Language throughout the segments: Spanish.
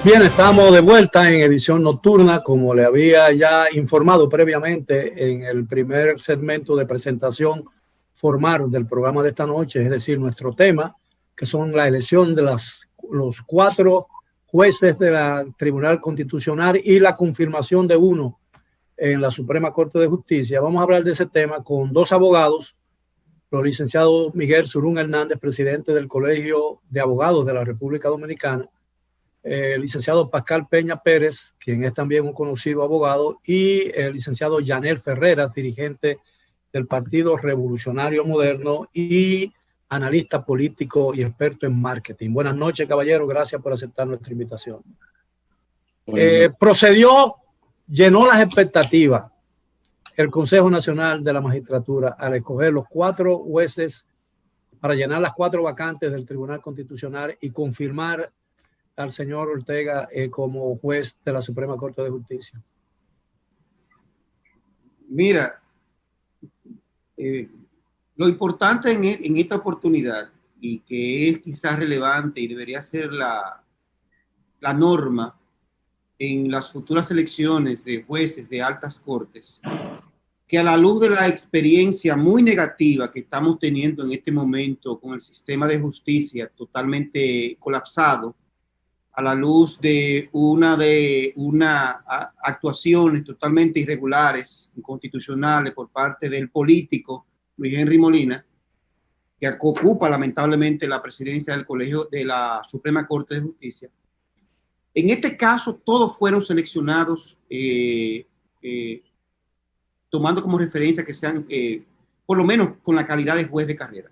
Bien, estamos de vuelta en edición nocturna, como le había ya informado previamente en el primer segmento de presentación formal del programa de esta noche, es decir, nuestro tema, que son la elección de los 4 jueces del Tribunal Constitucional y la confirmación de uno en la Suprema Corte de Justicia. Vamos a hablar de ese tema con 2 abogados, los licenciados Miguel Surún Hernández, presidente del Colegio de Abogados de la República Dominicana, el licenciado Pascal Peña Pérez, quien es también un conocido abogado, y el licenciado Yanel Ferreras, dirigente del Partido Revolucionario Moderno y analista político y experto en marketing. Buenas noches, caballero. Gracias por aceptar nuestra invitación. Procedió, llenó las expectativas el Consejo Nacional de la Magistratura al escoger los 4 jueces para llenar las 4 vacantes del Tribunal Constitucional y confirmar al señor Ortega como juez de la Suprema Corte de Justicia. Mira, lo importante en esta oportunidad, y que es quizás relevante y debería ser la norma en las futuras elecciones de jueces de altas cortes, que a la luz de la experiencia muy negativa que estamos teniendo en este momento con el sistema de justicia totalmente colapsado, a la luz de una actuaciones totalmente irregulares, inconstitucionales por parte del político Luis Henry Molina, que ocupa lamentablemente la presidencia del Colegio de la Suprema Corte de Justicia. En este caso, todos fueron seleccionados tomando como referencia que sean, por lo menos, con la calidad de juez de carrera.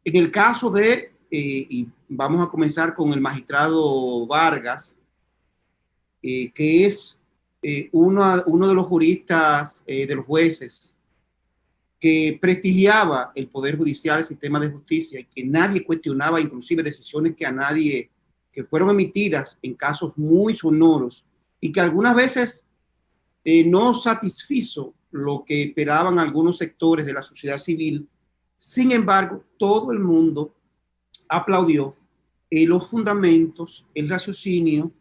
En el caso de y vamos a comenzar con el magistrado Vargas, que es uno de los juristas, de los jueces, que prestigiaba el Poder Judicial, el sistema de justicia, y que nadie cuestionaba, inclusive decisiones que fueron emitidas en casos muy sonoros, y que algunas veces no satisfizo lo que esperaban algunos sectores de la sociedad civil. Sin embargo, todo el mundo aplaudió los fundamentos, el raciocinio,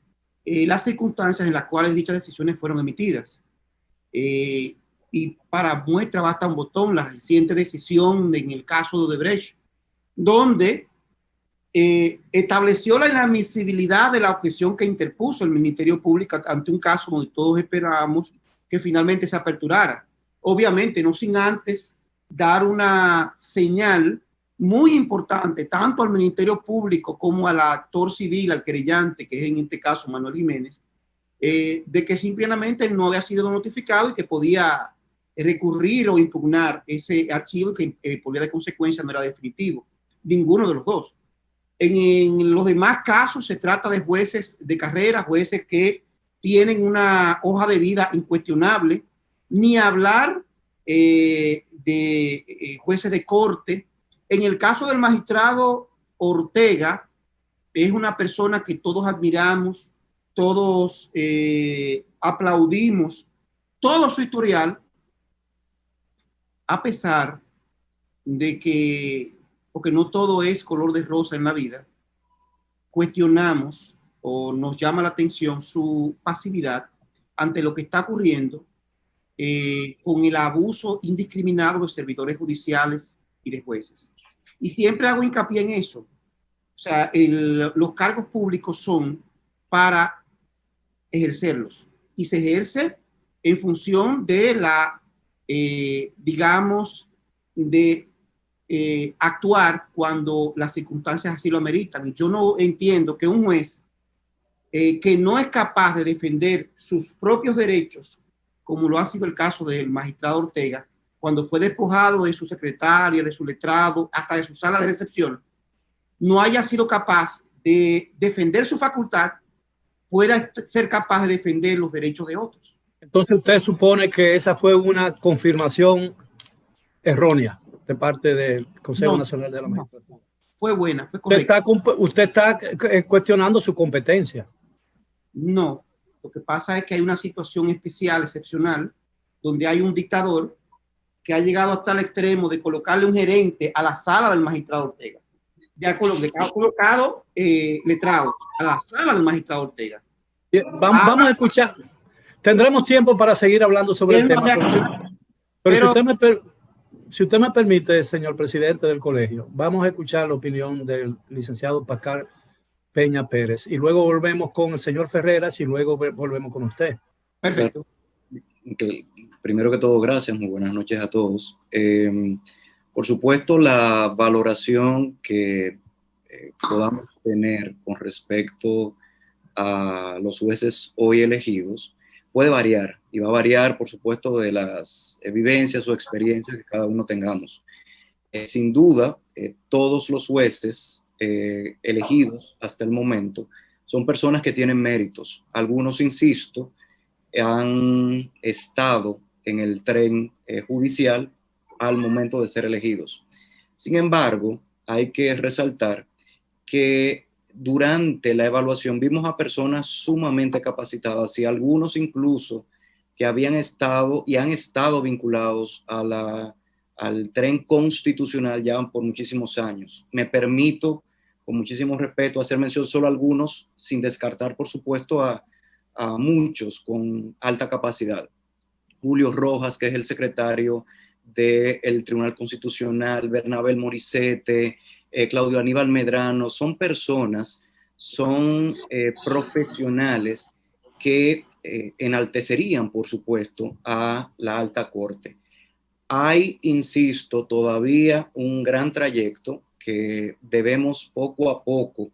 las circunstancias en las cuales dichas decisiones fueron emitidas. Y para muestra basta un botón, la reciente decisión en el caso de Odebrecht, donde estableció la inadmisibilidad de la objeción que interpuso el Ministerio Público ante un caso donde todos esperábamos que finalmente se aperturara. Obviamente, no sin antes dar una señal muy importante, tanto al Ministerio Público como al actor civil, al querellante, que es en este caso Manuel Jiménez, de que simplemente no había sido notificado y que podía recurrir o impugnar ese archivo que por vía de consecuencia no era definitivo. Ninguno de los dos. En los demás casos se trata de jueces de carrera, jueces que tienen una hoja de vida incuestionable, ni hablar de jueces de corte. En el caso del magistrado Ortega, es una persona que todos admiramos, todos aplaudimos todo su historial, a pesar de que, porque no todo es color de rosa en la vida, cuestionamos o nos llama la atención su pasividad ante lo que está ocurriendo con el abuso indiscriminado de servidores judiciales y de jueces. Y siempre hago hincapié en eso. O sea, los cargos públicos son para ejercerlos y se ejerce en función de la, digamos, de actuar cuando las circunstancias así lo ameritan. Y yo no entiendo que un juez que no es capaz de defender sus propios derechos, como lo ha sido el caso del magistrado Ortega, cuando fue despojado de su secretaria, de su letrado, hasta de su sala de recepción, no haya sido capaz de defender su facultad, pueda ser capaz de defender los derechos de otros. Entonces usted supone que esa fue una confirmación errónea de parte del Consejo Nacional de la Magistratura. No, fue buena, fue correcta. Usted está cuestionando su competencia. No, lo que pasa es que hay una situación especial, excepcional, donde hay un dictador que ha llegado hasta el extremo de colocarle un gerente a la sala del magistrado Ortega. ya colocado letrados a la sala del magistrado Ortega. Vamos a escuchar. Tendremos tiempo para seguir hablando sobre el tema. Pero si usted me permite, señor presidente del colegio, vamos a escuchar la opinión del licenciado Pacar Peña Pérez y luego volvemos con el señor Ferreras y luego volvemos con usted. Perfecto. Primero que todo, gracias, muy buenas noches a todos. Por supuesto, la valoración que podamos tener con respecto a los jueces hoy elegidos puede variar y va a variar, por supuesto, de las vivencias o experiencias que cada uno tengamos. Sin duda, todos los jueces elegidos hasta el momento son personas que tienen méritos. Algunos, insisto, han estado en el tren judicial al momento de ser elegidos. Sin embargo, hay que resaltar que durante la evaluación vimos a personas sumamente capacitadas y algunos incluso que habían estado y han estado vinculados a al tren constitucional ya por muchísimos años. Me permito, con muchísimo respeto, hacer mención solo a algunos, sin descartar, por supuesto, a muchos con alta capacidad. Julio Rojas, que es el secretario del Tribunal Constitucional, Bernabel Morissette, Claudio Aníbal Medrano, son personas, son profesionales que enaltecerían, por supuesto, a la alta corte. Hay, insisto, todavía un gran trayecto que debemos poco a poco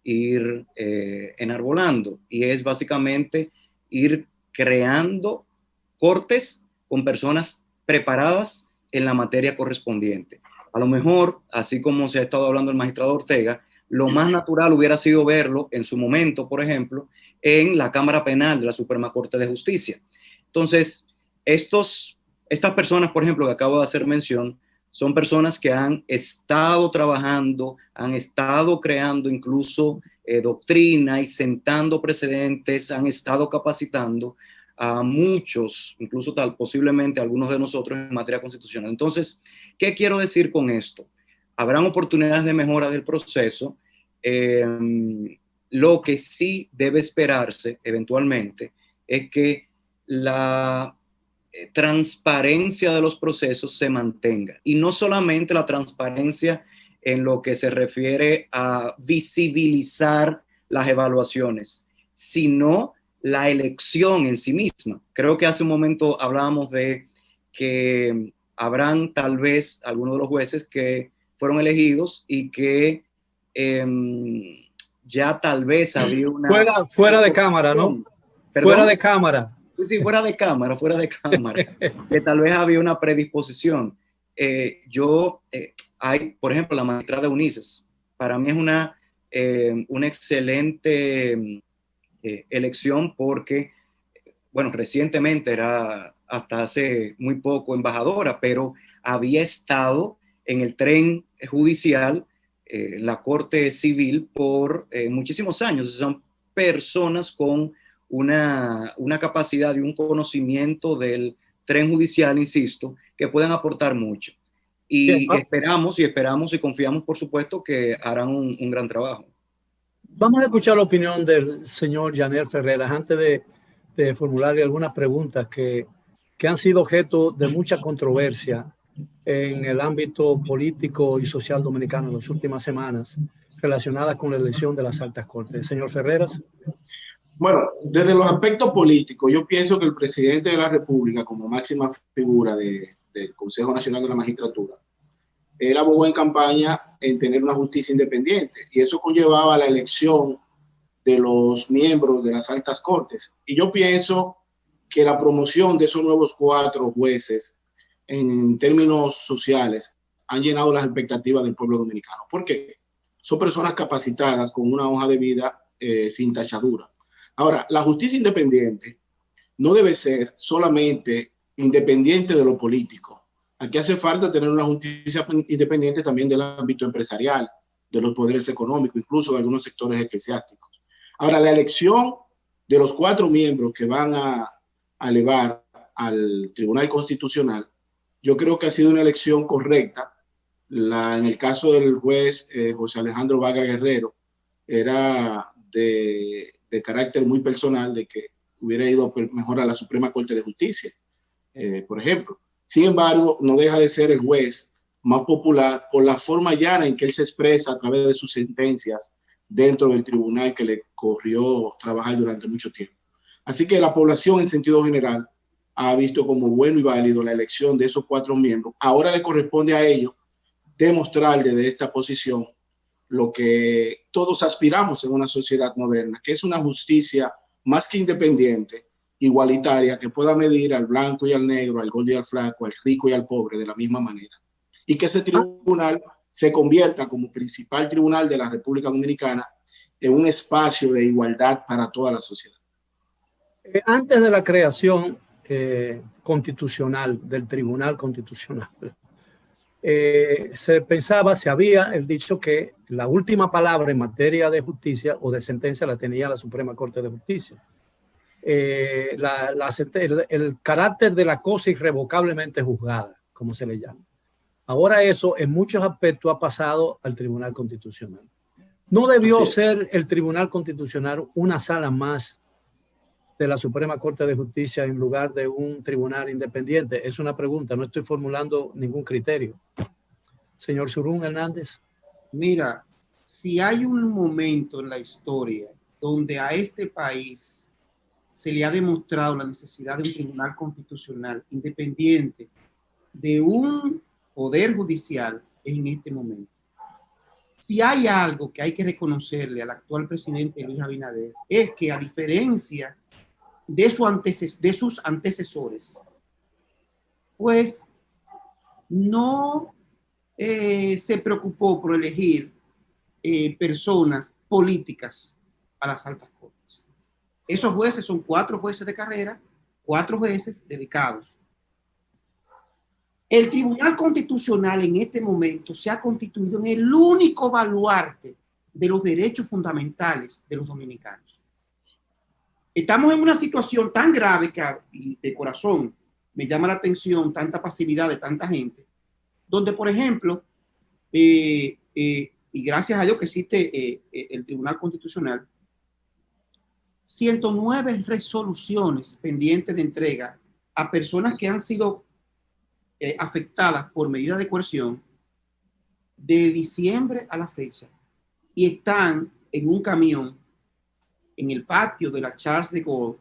ir enarbolando, y es básicamente ir creando cortes con personas preparadas en la materia correspondiente. A lo mejor, así como se ha estado hablando el magistrado Ortega, lo más natural hubiera sido verlo en su momento, por ejemplo, en la Cámara Penal de la Suprema Corte de Justicia. Entonces, estas personas, por ejemplo, que acabo de hacer mención, son personas que han estado trabajando, han estado creando incluso doctrina y sentando precedentes, han estado capacitando a muchos, incluso posiblemente algunos de nosotros en materia constitucional. Entonces, ¿qué quiero decir con esto? Habrán oportunidades de mejora del proceso. Lo que sí debe esperarse eventualmente es que la transparencia de los procesos se mantenga, y no solamente la transparencia en lo que se refiere a visibilizar las evaluaciones, sino la elección en sí misma. Creo que hace un momento hablábamos de que habrán tal vez algunos de los jueces que fueron elegidos y que ya tal vez había una... Fuera de cámara, ¿no? ¿Perdón? Fuera de cámara. Sí, fuera de cámara, que tal vez había una predisposición. Hay, por ejemplo, la magistrada Ulises, para mí es una excelente elección porque, bueno, recientemente era hasta hace muy poco embajadora, pero había estado en el tren judicial, la Corte Civil, por muchísimos años. Son personas con una capacidad y un conocimiento del tren judicial, insisto, que pueden aportar mucho. Y esperamos y confiamos, por supuesto, que harán un gran trabajo. Vamos a escuchar la opinión del señor Yanel Ferreras antes de formularle algunas preguntas que han sido objeto de mucha controversia en el ámbito político y social dominicano en las últimas semanas relacionadas con la elección de las altas cortes. Señor Ferreras. Bueno, desde los aspectos políticos, yo pienso que el presidente de la República, como máxima figura del Consejo Nacional de la Magistratura, él abogó en campaña en tener una justicia independiente, y eso conllevaba la elección de los miembros de las altas cortes. Y yo pienso que la promoción de esos nuevos 4 jueces en términos sociales han llenado las expectativas del pueblo dominicano. ¿Por qué? Son personas capacitadas con una hoja de vida sin tachadura. Ahora, la justicia independiente no debe ser solamente independiente de lo político. Aquí hace falta tener una justicia independiente también del ámbito empresarial, de los poderes económicos, incluso de algunos sectores eclesiásticos. Ahora, la elección de los 4 miembros que van a elevar al Tribunal Constitucional, yo creo que ha sido una elección correcta. En el caso del juez José Alejandro Vaga Guerrero, era de carácter muy personal, de que hubiera ido mejor a la Suprema Corte de Justicia, por ejemplo. Sin embargo, no deja de ser el juez más popular por la forma llana en que él se expresa a través de sus sentencias dentro del tribunal que le corrió trabajar durante mucho tiempo. Así que la población en sentido general ha visto como bueno y válido la elección de esos 4 miembros. Ahora le corresponde a ellos demostrar desde esta posición lo que todos aspiramos en una sociedad moderna, que es una justicia más que independiente, igualitaria, que pueda medir al blanco y al negro, al gordo y al flaco, al rico y al pobre de la misma manera. Y que ese tribunal se convierta como principal tribunal de la República Dominicana en un espacio de igualdad para toda la sociedad. Antes de la creación constitucional del Tribunal Constitucional, se pensaba, se había el dicho que la última palabra en materia de justicia o de sentencia la tenía la Suprema Corte de Justicia. El carácter de la cosa irrevocablemente juzgada, como se le llama. Ahora eso en muchos aspectos ha pasado al Tribunal Constitucional. ¿No debió ser el Tribunal Constitucional una sala más de la Suprema Corte de Justicia en lugar de un tribunal independiente? Es una pregunta, no estoy formulando ningún criterio. Señor Surún Hernández. Mira, si hay un momento en la historia donde a este país se le ha demostrado la necesidad de un tribunal constitucional independiente de un poder judicial, es en este momento. Si hay algo que hay que reconocerle al actual presidente Luis Abinader, es que a diferencia de sus antecesores, pues no se preocupó por elegir personas políticas a las altas cortes. Esos jueces son 4 jueces de carrera, 4 jueces dedicados. El Tribunal Constitucional en este momento se ha constituido en el único baluarte de los derechos fundamentales de los dominicanos. Estamos en una situación tan grave que de corazón me llama la atención tanta pasividad de tanta gente, donde, por ejemplo, y gracias a Dios que existe el Tribunal Constitucional, 109 resoluciones pendientes de entrega a personas que han sido afectadas por medidas de coerción de diciembre a la fecha y están en un camión en el patio de la Charles de Gaulle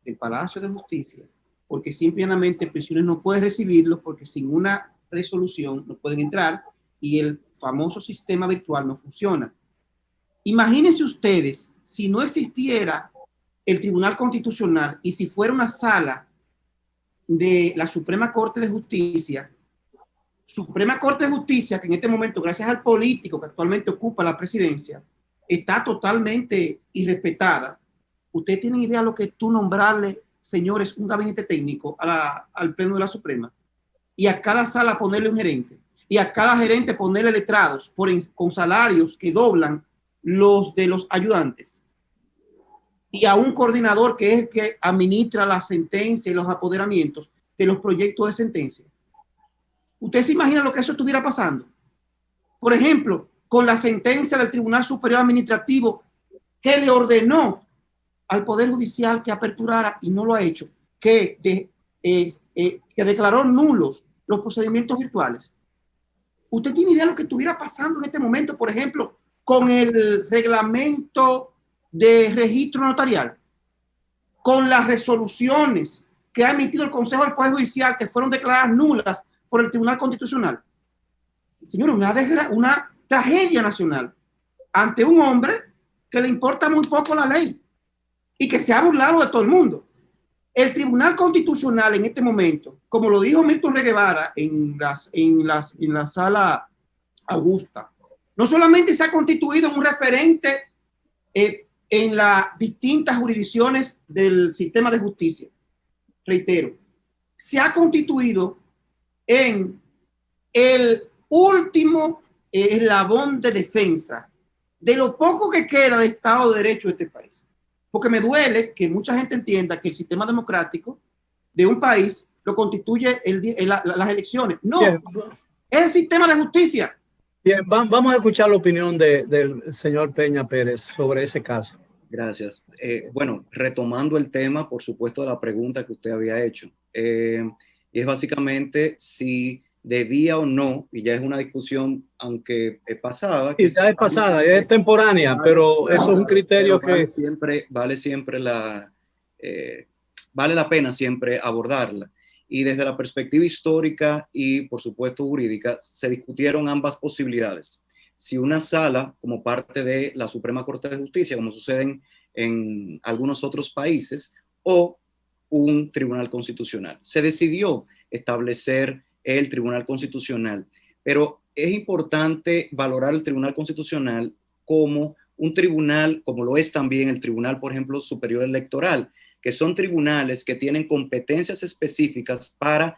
del Palacio de Justicia, porque simplemente prisioneros no pueden recibirlos porque sin una resolución no pueden entrar y el famoso sistema virtual no funciona. Imagínense ustedes si no existiera el Tribunal Constitucional y si fuera una sala de la Suprema Corte de Justicia que en este momento, gracias al político que actualmente ocupa la presidencia, está totalmente irrespetada. ¿Ustedes tienen idea de lo que es tú nombrarle, señores, un gabinete técnico al Pleno de la Suprema? Y a cada sala ponerle un gerente. Y a cada gerente ponerle letrados con salarios que doblan los de los ayudantes. Y a un coordinador que es el que administra la sentencia y los apoderamientos de los proyectos de sentencia. ¿Usted se imagina lo que eso estuviera pasando? Por ejemplo, con la sentencia del Tribunal Superior Administrativo que le ordenó al Poder Judicial que aperturara, y no lo ha hecho, que declaró nulos los procedimientos virtuales. ¿Usted tiene idea de lo que estuviera pasando en este momento, por ejemplo, con el reglamento de registro notarial, con las resoluciones que ha emitido el Consejo del Poder Judicial que fueron declaradas nulas por el Tribunal Constitucional? Señores, una tragedia nacional ante un hombre que le importa muy poco la ley y que se ha burlado de todo el mundo. El Tribunal Constitucional en este momento, como lo dijo Milton Reguevara en la sala Augusta, no solamente se ha constituido en un referente en las distintas jurisdicciones del sistema de justicia, reitero, se ha constituido en el último eslabón de defensa de lo poco que queda de Estado de Derecho de este país. Porque me duele que mucha gente entienda que el sistema democrático de un país lo constituye las elecciones. No, Es el sistema de justicia. Bien, vamos a escuchar la opinión del señor Peña Pérez sobre ese caso. Gracias. Bueno, retomando el tema, por supuesto, de la pregunta que usted había hecho, y es básicamente si debía o no, y ya es una discusión, aunque es pasada. Sí, ya es pasada, es temporánea, pero eso es un criterio que... Vale la pena siempre abordarla. Y desde la perspectiva histórica y, por supuesto, jurídica, se discutieron ambas posibilidades. Si una sala, como parte de la Suprema Corte de Justicia, como sucede en algunos otros países, o un tribunal constitucional. Se decidió establecer el Tribunal Constitucional, pero es importante valorar el Tribunal Constitucional como un tribunal, como lo es también el Tribunal, por ejemplo, Superior Electoral, que son tribunales que tienen competencias específicas para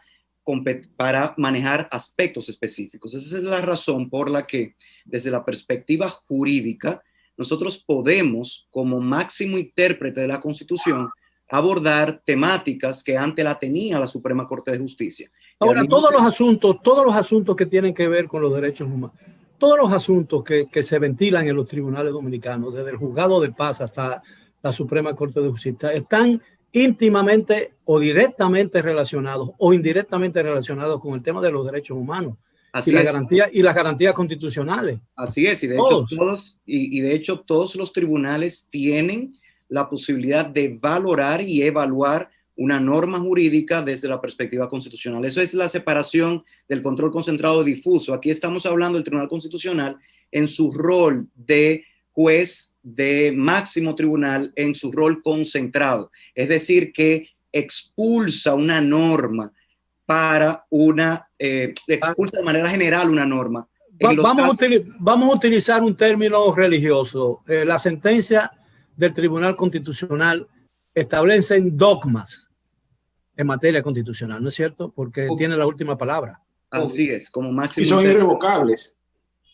manejar aspectos específicos. Esa es la razón por la que, desde la perspectiva jurídica, nosotros podemos, como máximo intérprete de la Constitución, abordar temáticas que antes la tenía la Suprema Corte de Justicia. Ahora, todos los asuntos que tienen que ver con los derechos humanos, todos los asuntos que se ventilan en los tribunales dominicanos, desde el juzgado de paz hasta la Suprema Corte de Justicia, están íntimamente o directamente relacionados o indirectamente relacionados con el tema de los derechos humanos y las garantías constitucionales. Así es, y de hecho todos los tribunales tienen la posibilidad de valorar y evaluar una norma jurídica desde la perspectiva constitucional. Eso es la separación del control concentrado difuso. Aquí estamos hablando del Tribunal Constitucional en su rol de juez de máximo tribunal, en su rol concentrado. Es decir, que expulsa una norma para expulsa de manera general una norma. Vamos a utilizar un término religioso. La sentencia del Tribunal Constitucional establecen dogmas en materia constitucional, ¿no es cierto? Porque tiene la última palabra. Así es, como máximo. Y son irrevocables.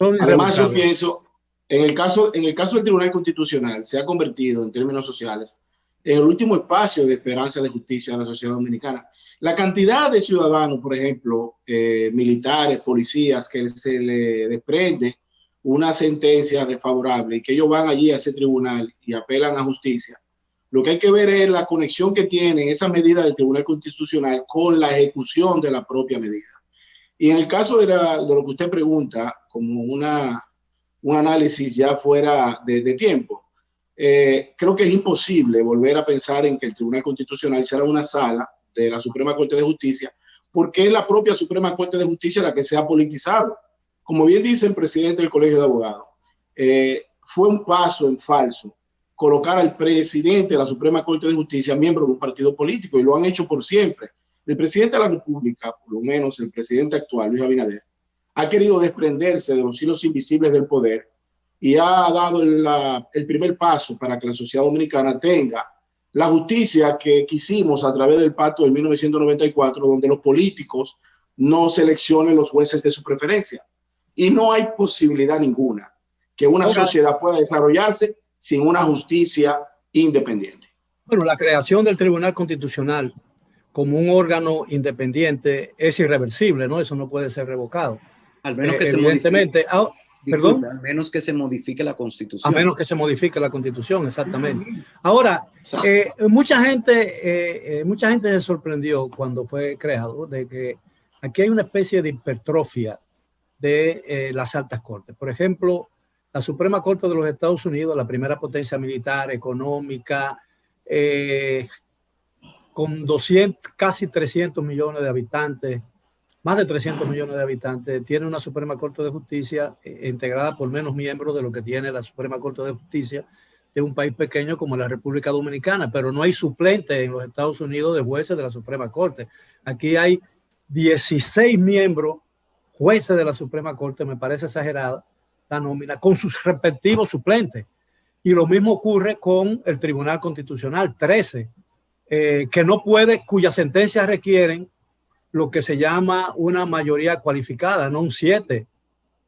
Además, yo pienso, en el caso del Tribunal Constitucional, se ha convertido, en términos sociales, en el último espacio de esperanza de justicia de la sociedad dominicana. La cantidad de ciudadanos, por ejemplo, militares, policías, que se le desprende una sentencia desfavorable y que ellos van allí a ese tribunal y apelan a justicia. Lo que hay que ver es la conexión que tienen esas medidas del Tribunal Constitucional con la ejecución de la propia medida. Y en el caso de lo que usted pregunta, como un análisis ya fuera de tiempo, creo que es imposible volver a pensar en que el Tribunal Constitucional será una sala de la Suprema Corte de Justicia, porque es la propia Suprema Corte de Justicia la que se ha politizado. Como bien dice el presidente del Colegio de Abogados, fue un paso en falso colocar al presidente de la Suprema Corte de Justicia miembro de un partido político, y lo han hecho por siempre. El presidente de la República, por lo menos el presidente actual, Luis Abinader, ha querido desprenderse de los hilos invisibles del poder y ha dado el primer paso para que la sociedad dominicana tenga la justicia que quisimos a través del pacto de 1994, donde los políticos no seleccionen los jueces de su preferencia. Y no hay posibilidad ninguna que una sociedad pueda desarrollarse sin una justicia independiente. Bueno, la creación del Tribunal Constitucional como un órgano independiente es irreversible, ¿no? Eso no puede ser revocado. Al menos que evidentemente. Perdón. Al menos que se modifique la Constitución. A menos que se modifique la Constitución, exactamente. Ahora, mucha gente se sorprendió cuando fue creado de que aquí hay una especie de hipertrofia de las altas cortes. Por ejemplo, la Suprema Corte de los Estados Unidos, la primera potencia militar, económica, con casi 300 millones de habitantes, más de 300 millones de habitantes, tiene una Suprema Corte de Justicia integrada por menos miembros de lo que tiene la Suprema Corte de Justicia de un país pequeño como la República Dominicana, pero no hay suplentes en los Estados Unidos de jueces de la Suprema Corte. Aquí hay 16 miembros, jueces de la Suprema Corte, me parece exagerada la nómina, con sus respectivos suplentes. Y lo mismo ocurre con el Tribunal Constitucional, 13, que no puede, cuyas sentencias requieren lo que se llama una mayoría cualificada, no un 7,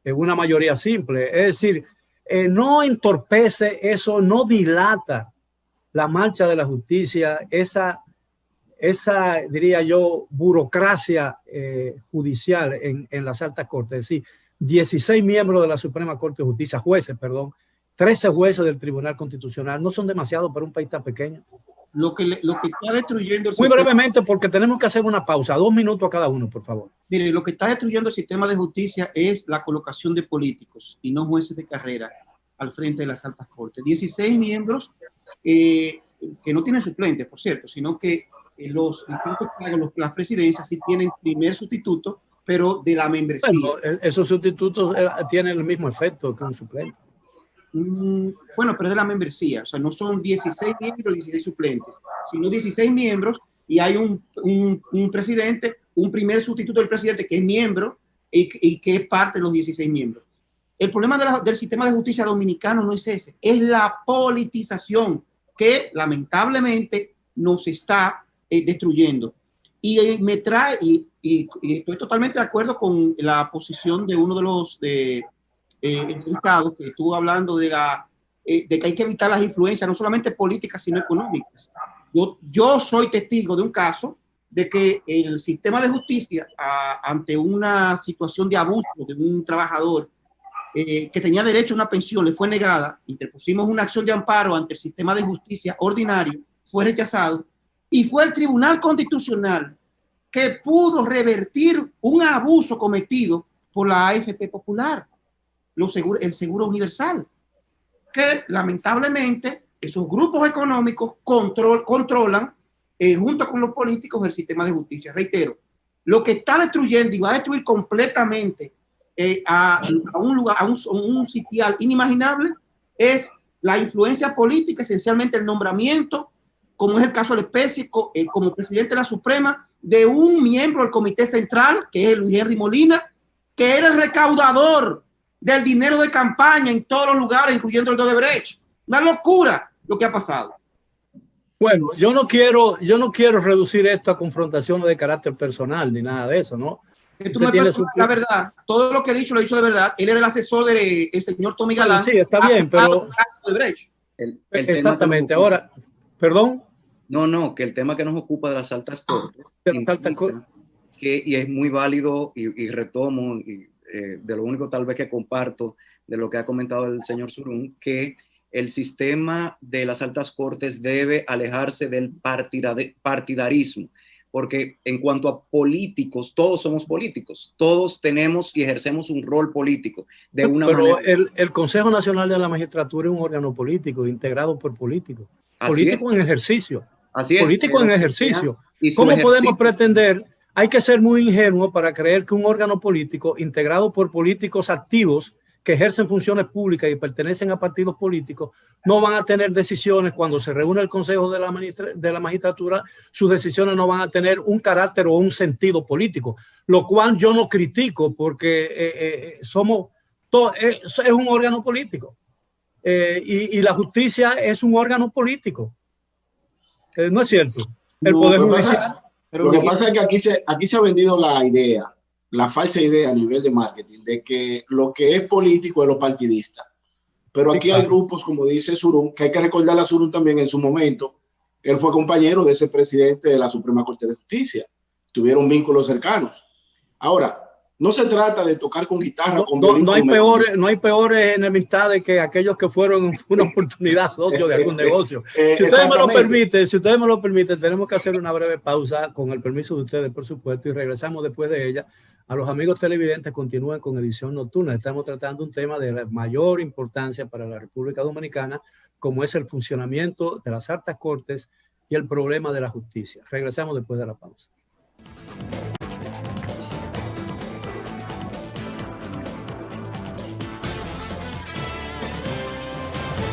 una mayoría simple. Es decir, no entorpece eso, no dilata la marcha de la justicia, esa esa, diría yo, burocracia judicial en las altas cortes. Es decir, 16 miembros de la Suprema Corte de Justicia, jueces, perdón, 13 jueces del Tribunal Constitucional, ¿no son demasiados para un país tan pequeño? Lo que está destruyendo el Muy sistema, brevemente, porque tenemos que hacer una pausa. 2 minutos a cada uno, por favor. mire, lo que está destruyendo el sistema de justicia es la colocación de políticos y no jueces de carrera al frente de las altas cortes. 16 miembros que no tienen suplentes, por cierto, sino que los distintos cargos, las presidencias sí tienen primer sustituto, pero de la membresía. Bueno, esos sustitutos tienen el mismo efecto que un suplente. Bueno, pero es de la membresía, o sea, no son 16 miembros, 16 suplentes, sino 16 miembros y hay un presidente, un primer sustituto del presidente que es miembro y que es parte de los 16 miembros. El problema del sistema de justicia dominicano no es ese, es la politización que lamentablemente nos está destruyendo. Y me trae, y estoy totalmente de acuerdo con la posición de uno de los entrevistados que estuvo hablando de que hay que evitar las influencias, no solamente políticas, sino económicas. Yo soy testigo de un caso de que el sistema de justicia, ante una situación de abuso de un trabajador que tenía derecho a una pensión, le fue negada, interpusimos una acción de amparo ante el sistema de justicia ordinario, fue rechazado, y fue el Tribunal Constitucional que pudo revertir un abuso cometido por la AFP Popular, el Seguro Universal, que lamentablemente esos grupos económicos controlan junto con los políticos el sistema de justicia. Reitero, lo que está destruyendo y va a destruir completamente a un lugar, a un sitial inimaginable es la influencia política, esencialmente el nombramiento, como es el caso de la especie, como presidente de la Suprema, de un miembro del Comité Central, que es Luis Henry Molina, que era el recaudador del dinero de campaña en todos los lugares, incluyendo el de Odebrecht. Una locura lo que ha pasado. Bueno, yo no quiero reducir esto a confrontaciones de carácter personal ni nada de eso, ¿no? Tú me puedes la verdad, todo lo que he dicho lo he dicho de verdad. Él era el asesor del señor Tommy Galán. Sí, está bien, pero... Exactamente, ahora, perdón. No, que el tema que nos ocupa de las altas cortes, y es muy válido y retomo, de lo único tal vez que comparto de lo que ha comentado el señor Surún, que el sistema de las altas cortes debe alejarse del partidarismo, porque en cuanto a políticos, todos somos políticos, todos tenemos y ejercemos un rol político de una manera. Pero el Consejo Nacional de la Magistratura es un órgano político, integrado por políticos. Político en ejercicio. Así es. Político en ejercicio. ¿Cómo podemos pretender? Hay que ser muy ingenuo para creer que un órgano político integrado por políticos activos que ejercen funciones públicas y pertenecen a partidos políticos no van a tener decisiones cuando se reúne el Consejo de la Magistratura. Sus decisiones no van a tener un carácter o un sentido político, lo cual yo no critico porque es un órgano político y la justicia es un órgano político. No es cierto. El Poder Judicial. Lo que pasa es que aquí se ha vendido la idea, la falsa idea a nivel de marketing, de que lo que es político es lo partidista. Pero aquí hay grupos, como dice Surún, que hay que recordarle a Surún también en su momento. Él fue compañero de ese presidente de la Suprema Corte de Justicia. Tuvieron vínculos cercanos. Ahora, no se trata de tocar con guitarra. No hay peores enemistades que aquellos que fueron en una oportunidad socios de algún negocio. Si ustedes me lo permiten, tenemos que hacer una breve pausa, con el permiso de ustedes, por supuesto, y regresamos después de ella. A los amigos televidentes, continúen con Edición Nocturna. Estamos tratando un tema de la mayor importancia para la República Dominicana, como es el funcionamiento de las altas cortes y el problema de la justicia. Regresamos después de la pausa.